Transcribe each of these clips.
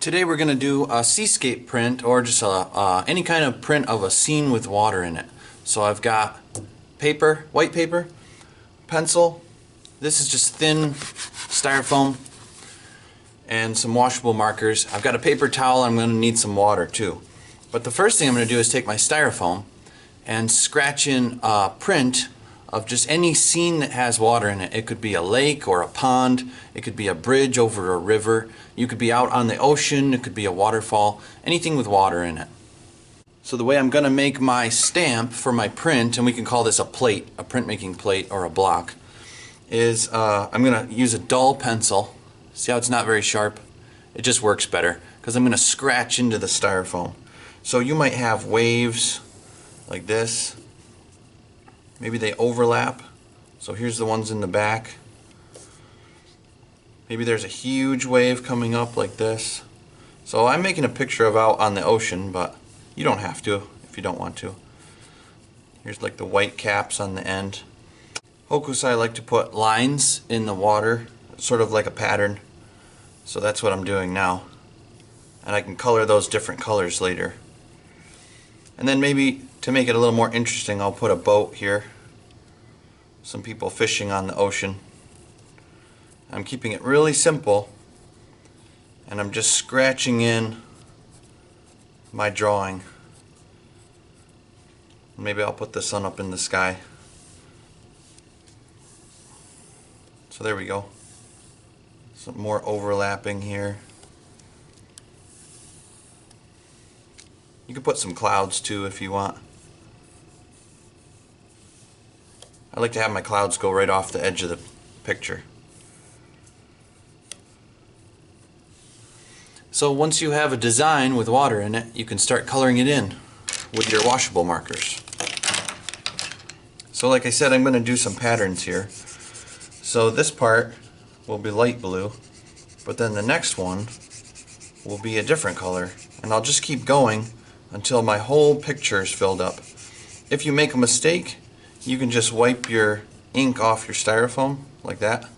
Today we're going to do a seascape print, or just any kind of print of a scene with water in it. So I've got paper, white paper, pencil, this is just thin styrofoam, and some washable markers. I've got a paper towel, I'm going to need some water too. But the first thing I'm going to do is take my styrofoam and scratch in a print of just any scene that has water in it. It could be a lake or a pond, it could be a bridge over a river, you could be out on the ocean, it could be a waterfall, anything with water in it. So the way I'm going to make my stamp for my print, and we can call this a plate, a printmaking plate or a block, is I'm going to use a dull pencil. See how it's not very sharp? It just works better because I'm going to scratch into the styrofoam. So you might have waves like this. Maybe they overlap. So here's the ones in the back. Maybe there's a huge wave coming up like this. So I'm making a picture of out on the ocean, but you don't have to if you don't want to. Here's like the white caps on the end. Hokusai like to put lines in the water, sort of like a pattern. So that's what I'm doing now. And I can color those different colors later. And then maybe to make it a little more interesting, I'll put a boat here. Some people fishing on the ocean. I'm keeping it really simple, and I'm just scratching in my drawing. Maybe I'll put the sun up in the sky. So there we go. Some more overlapping here. You can put some clouds too if you want. I like to have my clouds go right off the edge of the picture. So once you have a design with water in it, you can start coloring it in with your washable markers. So like I said, I'm going to do some patterns here. So this part will be light blue, but then the next one will be a different color. And I'll just keep going until my whole picture is filled up. If you make a mistake, you can just wipe your ink off your styrofoam like that.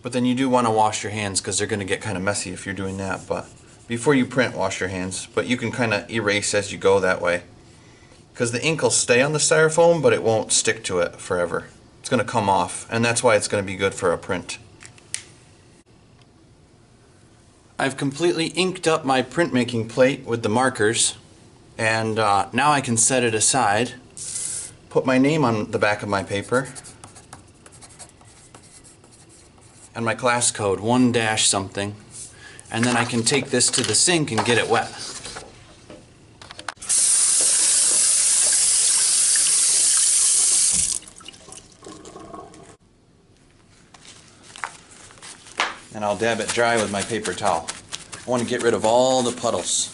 But then you do want to wash your hands because they're going to get kind of messy if you're doing that. But before you print, wash your hands. But you can kind of erase as you go that way, because the ink will stay on the styrofoam, but it won't stick to it forever. It's going to come off, and that's why it's going to be good for a print. I've completely inked up my printmaking plate with the markers, and now I can set it aside, put my name on the back of my paper, and my class code, 1- something, and then I can take this to the sink and get it wet. And I'll dab it dry with my paper towel. I want to get rid of all the puddles.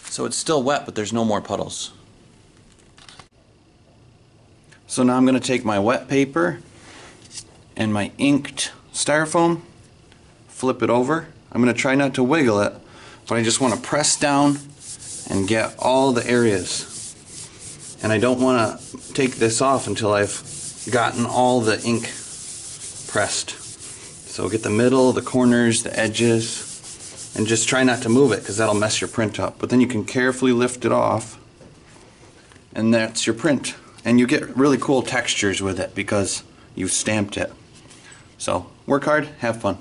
So it's still wet, but there's no more puddles. So now I'm going to take my wet paper and my inked styrofoam, flip it over. I'm going to try not to wiggle it, but I just want to press down and get all the areas. And I don't want to take this off until I've gotten all the ink pressed. So get the middle, the corners, the edges, and just try not to move it because that'll mess your print up. But then you can carefully lift it off, and that's your print. And you get really cool textures with it because you've stamped it. So work hard, have fun.